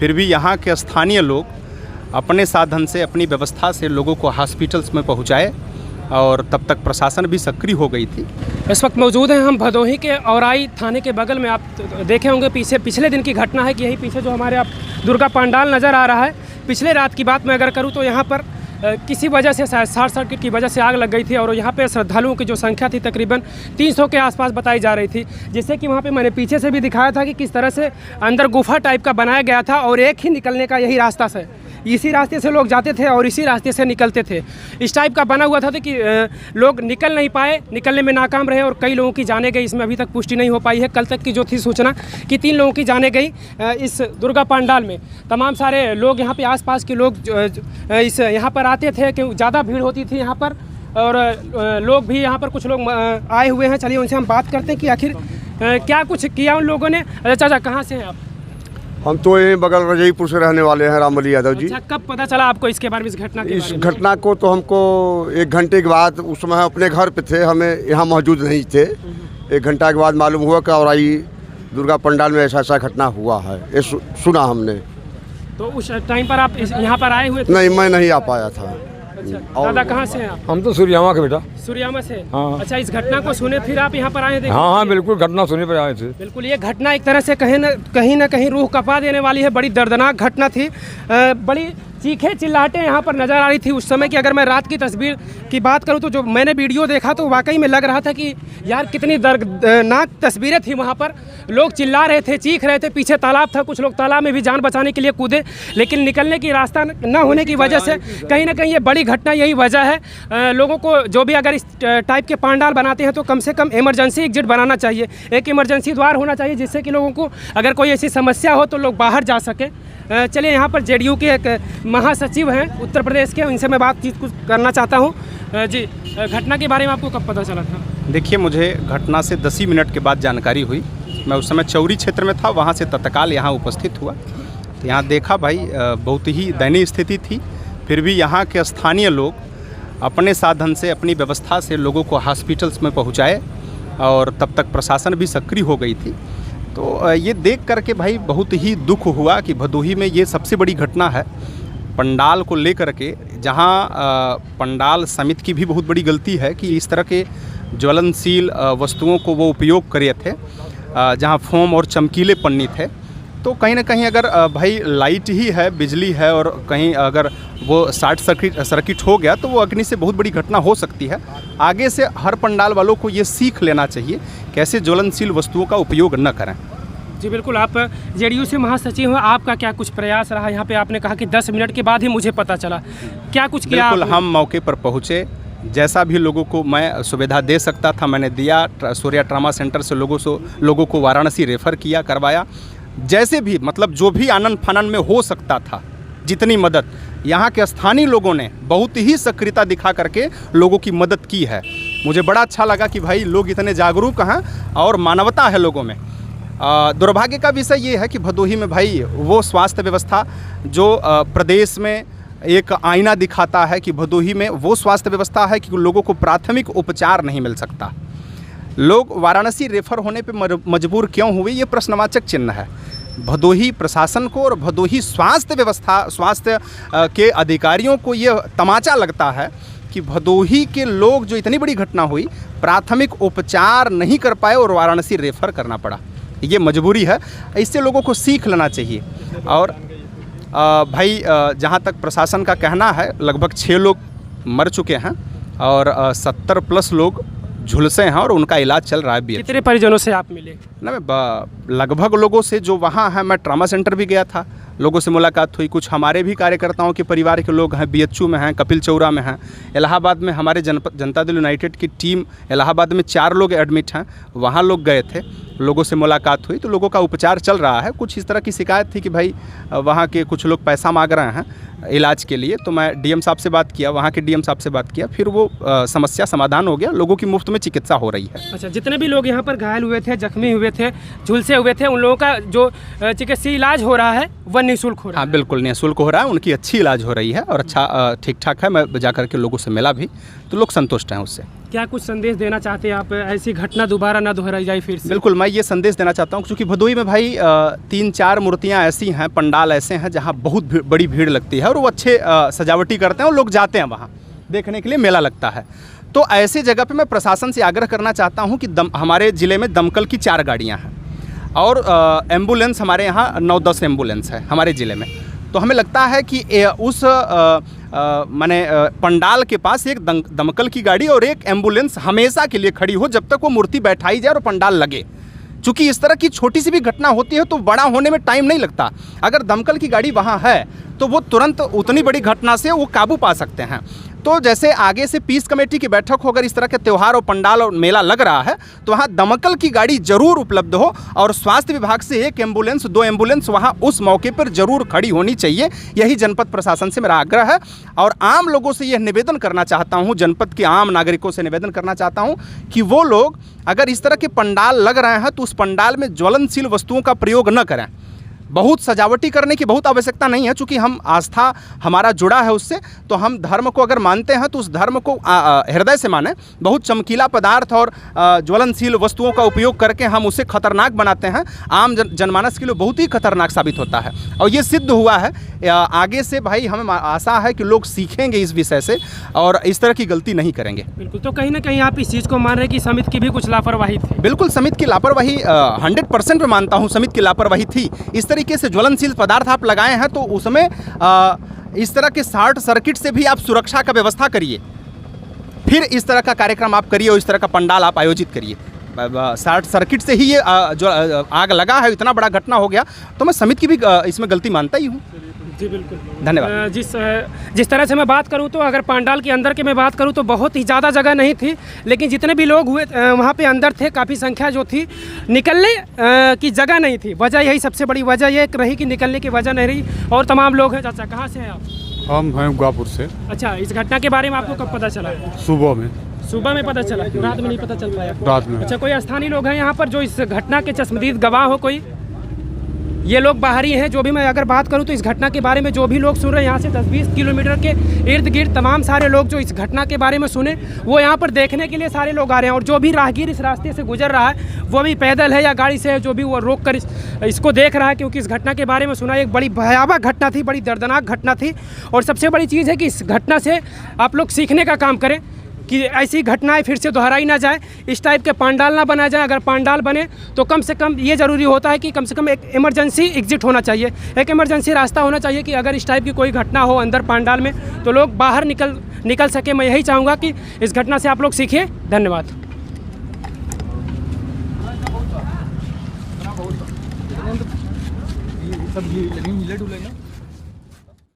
फिर भी यहाँ के स्थानीय लोग अपने साधन से, अपनी व्यवस्था से लोगों को हॉस्पिटल्स में पहुँचाए और तब तक प्रशासन भी सक्रिय हो गई थी। इस वक्त मौजूद हैं हम भदोही के औराई थाने के बगल में। आप देखे होंगे पीछे पिछले दिन की घटना है कि यही पीछे जो हमारे आप दुर्गा पंडाल नज़र आ रहा है, पिछले रात की बात मैं अगर करूं तो यहाँ पर किसी वजह से शॉर्ट सर्किट की वजह से आग लग गई थी और यहाँ पे श्रद्धालुओं की जो संख्या थी तकरीबन 300 के आसपास बताई जा रही थी। जिससे कि वहाँ पे मैंने पीछे से भी दिखाया था कि किस तरह से अंदर गुफा टाइप का बनाया गया था और एक ही निकलने का यही रास्ता से, इसी रास्ते से लोग जाते थे और इसी रास्ते से निकलते थे। इस टाइप का बना हुआ था कि लोग निकल नहीं पाए, निकलने में नाकाम रहे और कई लोगों की जाने गई। इसमें अभी तक पुष्टि नहीं हो पाई है। कल तक की जो थी सूचना कि 3 लोगों की जाने गई इस दुर्गा पंडाल में। तमाम सारे लोग यहाँ पे आसपास के लोग इस यहाँ पर आते थे कि ज़्यादा भीड़ होती थी यहाँ पर और लोग भी यहाँ पर कुछ लोग आए हुए हैं। चलिए उनसे हम बात करते हैं कि आखिर क्या कुछ किया उन लोगों ने। चाचा कहाँ से हैं आप? हम तो यहीं बगल रजईपुर से रहने वाले हैं, रामबली यादव जी। अच्छा, कब पता चला आपको इसके बारे में, इस घटना के बारे में? घटना को तो हमको 1 घंटे के बाद, उस समय अपने घर पे थे, हमें यहाँ मौजूद नहीं थे। 1 घंटा के बाद मालूम हुआ कि औराई दुर्गा पंडाल में ऐसा घटना हुआ है, ये सुना हमने। तो उस टाइम पर आप यहाँ पर आए हुए थे? नहीं, मैं नहीं आ पाया था। अच्छा, दादा कहाँ से हैं आप? हम तो सूर्यामा के बेटा। सूर्यामा से? हाँ। अच्छा, इस घटना को सुने फिर आप यहाँ पर आए थे? हाँ, बिल्कुल घटना सुने पर आए थे। बिल्कुल, ये घटना एक तरह से कहीं ना कहीं रूह कपा देने वाली है। बड़ी दर्दनाक घटना थी। बड़ी चीखें चिल्लाहटें यहाँ पर नज़र आ रही थी उस समय की। अगर मैं रात की तस्वीर की बात करूँ तो जो मैंने वीडियो देखा तो वाकई में लग रहा था कि यार कितनी दर्दनाक तस्वीरें थी। वहाँ पर लोग चिल्ला रहे थे, चीख रहे थे। पीछे तालाब था, कुछ लोग तालाब में भी जान बचाने के लिए कूदे, लेकिन निकलने की रास्ता न होने की वजह से कहीं ना कहीं ये बड़ी घटना यही वजह है। लोगों को जो भी अगर इस टाइप के पंडाल बनाते हैं तो कम से कम इमरजेंसी एग्जिट बनाना चाहिए, एक इमरजेंसी द्वार होना चाहिए जिससे कि लोगों को अगर कोई ऐसी समस्या हो तो लोग बाहर जा सके। चलिए, यहाँ पर जेडीयू के एक महासचिव हैं उत्तर प्रदेश के, उनसे मैं बातचीत कुछ करना चाहता हूँ। जी, घटना के बारे में आपको कब पता चला था? देखिए, मुझे घटना से 10 ही मिनट के बाद जानकारी हुई। मैं उस समय चौरी क्षेत्र में था, वहाँ से तत्काल यहाँ उपस्थित हुआ। तो यहाँ देखा भाई बहुत ही दयनीय स्थिति थी। फिर भी यहाँ के स्थानीय लोग अपने साधन से, अपनी व्यवस्था से लोगों को हॉस्पिटल्स में पहुँचाए और तब तक प्रशासन भी सक्रिय हो गई थी। तो ये देख करके भाई बहुत ही दुख हुआ कि भदोही में ये सबसे बड़ी घटना है पंडाल को लेकर के, जहाँ पंडाल समिति की भी बहुत बड़ी गलती है कि इस तरह के ज्वलनशील वस्तुओं को वो उपयोग करे थे, जहाँ फोम और चमकीले पन्नी थे। तो कहीं ना कहीं अगर भाई लाइट ही है, बिजली है और कहीं अगर वो शॉर्ट सर्किट हो गया तो वो अग्नि से बहुत बड़ी घटना हो सकती है। आगे से हर पंडाल वालों को ये सीख लेना चाहिए कैसे ज्वलनशील वस्तुओं का उपयोग न करें। जी बिल्कुल, आप जेडीयू से महासचिव हैं, आपका क्या कुछ प्रयास रहा? यहाँ पे आपने कहा कि 10 मिनट के बाद ही मुझे पता चला, क्या कुछ किया? बिल्कुल, हम मौके पर पहुँचे, जैसा भी लोगों को मैं सुविधा दे सकता था मैंने दिया। सूर्या ट्रामा सेंटर से लोगों को वाराणसी रेफ़र किया, करवाया। जैसे भी मतलब जो भी आनन फानन में हो सकता था, जितनी मदद यहाँ के स्थानीय लोगों ने बहुत ही सक्रियता दिखा करके लोगों की मदद की है। मुझे बड़ा अच्छा लगा कि भाई लोग इतने जागरूक हैं और मानवता है लोगों में। दुर्भाग्य का विषय ये है कि भदोही में भाई वो स्वास्थ्य व्यवस्था जो प्रदेश में एक आईना दिखाता है कि भदोही में वो स्वास्थ्य व्यवस्था है कि लोगों को प्राथमिक उपचार नहीं मिल सकता। लोग वाराणसी रेफर होने पे मजबूर क्यों हुए, ये प्रश्नवाचक चिन्ह है। भदोही प्रशासन को और भदोही स्वास्थ्य के अधिकारियों को ये तमाचा लगता है कि भदोही के लोग जो इतनी बड़ी घटना हुई प्राथमिक उपचार नहीं कर पाए और वाराणसी रेफर करना पड़ा। ये मजबूरी है, इससे लोगों को सीख लेना चाहिए। और भाई जहाँ तक प्रशासन का कहना है लगभग 6 लोग मर चुके हैं और 70 प्लस लोग झुलसे हैं और उनका इलाज चल रहा है। कितने परिजनों से आप मिले? ना, मैं लगभग लोगों से जो वहाँ हैं, मैं ट्रामा सेंटर भी गया था, लोगों से मुलाकात हुई। कुछ हमारे भी कार्यकर्ताओं के परिवार के लोग हैं, बीएचयू में हैं, कपिल चौरा में हैं। इलाहाबाद में हमारे जनता दल यूनाइटेड की टीम इलाहाबाद में 4 लोग एडमिट हैं, वहाँ लोग गए थे, लोगों से मुलाकात हुई। तो लोगों का उपचार चल रहा है। कुछ इस तरह की शिकायत थी कि भाई वहाँ के कुछ लोग पैसा मांग रहे हैं, इलाज के लिए। तो मैं डीएम साहब से बात किया, वहाँ के डीएम साहब से बात किया, फिर वो समस्या समाधान हो गया, लोगों की मुफ्त में चिकित्सा हो रही है। अच्छा, जितने भी लोग यहाँ पर घायल हुए थे, जख्मी हुए थे, झुलसे हुए थे, उन लोगों का जो चिकित्सीय इलाज हो रहा है वह निःशुल्क हो रहा है? हाँ बिल्कुल निःशुल्क हो रहा है, उनकी अच्छी इलाज हो रही है और अच्छा ठीक ठाक है। मैं जाकर के लोगों से मिला भी तो लोग संतुष्ट हैं उससे। क्या कुछ संदेश देना चाहते हैं आप, ऐसी घटना दोबारा ना दोहराई जाए फिर से? बिल्कुल, मैं ये संदेश देना चाहता हूँ क्योंकि भदोही में भाई 3-4 मूर्तियाँ ऐसी हैं, पंडाल ऐसे हैं जहाँ बहुत बड़ी भीड़ लगती है और वो अच्छे सजावटी करते हैं और लोग जाते हैं वहाँ देखने के लिए, मेला लगता है। तो ऐसी जगह पे मैं प्रशासन से आग्रह करना चाहता हूँ कि हमारे ज़िले में दमकल की 4 गाड़ियाँ हैं और एम्बुलेंस हमारे यहाँ 9-10 एम्बुलेंस है हमारे ज़िले में। तो हमें लगता है कि उस माने पंडाल के पास एक दमकल की गाड़ी और एक एम्बुलेंस हमेशा के लिए खड़ी हो जब तक वो मूर्ति बैठाई जाए और पंडाल लगे। चूँकि इस तरह की छोटी सी भी घटना होती है तो बड़ा होने में टाइम नहीं लगता। अगर दमकल की गाड़ी वहाँ है तो वो तुरंत उतनी बड़ी घटना से वो काबू पा सकते हैं। तो जैसे आगे से पीस कमेटी की बैठक हो, अगर इस तरह के त्यौहार और पंडाल और मेला लग रहा है तो वहाँ दमकल की गाड़ी जरूर उपलब्ध हो और स्वास्थ्य विभाग से 1 एम्बुलेंस 2 एम्बुलेंस वहाँ उस मौके पर जरूर खड़ी होनी चाहिए। यही जनपद प्रशासन से मेरा आग्रह है और आम लोगों से यह निवेदन करना चाहता हूँ, जनपद के आम नागरिकों से निवेदन करना चाहता हूँ कि वो लोग अगर इस तरह के पंडाल लग रहे हैं तो उस पंडाल में ज्वलनशील वस्तुओं का प्रयोग न करें। बहुत सजावटी करने की बहुत आवश्यकता नहीं है, चूँकि हम आस्था हमारा जुड़ा है उससे, तो हम धर्म को अगर मानते हैं तो उस धर्म को हृदय से माने। बहुत चमकीला पदार्थ और ज्वलनशील वस्तुओं का उपयोग करके हम उसे खतरनाक बनाते हैं, आम जनमानस के लिए बहुत ही खतरनाक साबित होता है और ये सिद्ध हुआ है। आगे से भाई हमें आशा है कि लोग सीखेंगे इस विषय से और इस तरह की गलती नहीं करेंगे। बिल्कुल, तो कहीं ना कहीं आप इस चीज़ को मान रहे हैं कि समिति की भी कुछ लापरवाही थी? बिल्कुल, समिति की लापरवाही 100% में मानता हूँ, समिति की लापरवाही थी। इस तरीके से ज्वलनशील पदार्थ आप लगाए हैं तो उसमें इस तरह के शॉर्ट सर्किट से भी आप सुरक्षा का व्यवस्था करिए, फिर इस तरह का कार्यक्रम आप करिए और इस तरह का पंडाल आप आयोजित करिए। शॉर्ट सर्किट से ही ये जो आग लगा है, इतना बड़ा घटना हो गया, तो मैं समिति की भी इसमें गलती मानता ही हूँ। जी बिल्कुल, धन्यवाद। जिस तरह से मैं बात करूं तो अगर पंडाल के अंदर के मैं बात करूं तो बहुत ही ज़्यादा जगह नहीं थी, लेकिन जितने भी लोग हुए वहां पे अंदर थे, काफ़ी संख्या जो थी, निकलने की जगह नहीं थी। वजह यही सबसे बड़ी वजह ये रही कि निकलने की वजह नहीं रही। और तमाम लोग हैं। चाचा कहाँ से हैं आप? हम हैं गुआपुर से। अच्छा, इस घटना के बारे में आपको कब पता चला? सुबह में पता चला, रात में नहीं पता चल पाया? रात में। अच्छा, कोई स्थानीय लोग हैं यहाँ पर जो इस घटना के चश्मदीद गवाह हो? कोई ये लोग बाहरी हैं। जो भी मैं अगर बात करूं तो इस घटना के बारे में जो भी लोग सुन रहे हैं, यहाँ से 10-20 किलोमीटर के इर्द गिर्द तमाम सारे लोग जो इस घटना के बारे में सुने वो यहाँ पर देखने के लिए सारे लोग आ रहे हैं। और जो भी राहगीर इस रास्ते से गुजर रहा है, वो भी पैदल है या गाड़ी से है, जो भी वो रोक कर इसको देख रहा है, क्योंकि इस घटना के बारे में सुना एक बड़ी भयावह घटना थी, बड़ी दर्दनाक घटना थी। और सबसे बड़ी चीज़ है कि इस घटना से आप लोग सीखने का काम करें कि ऐसी घटनाएं फिर से दोहराई ना जाए, इस टाइप के पंडाल ना बनाया जाए। अगर पंडाल बने तो कम से कम ये ज़रूरी होता है कि कम से कम एक इमरजेंसी एग्जिट होना चाहिए, एक इमरजेंसी रास्ता होना चाहिए कि अगर इस टाइप की कोई घटना हो अंदर पंडाल में तो लोग बाहर निकल सके। मैं यही चाहूँगा कि इस घटना से आप लोग सीखिए। धन्यवाद।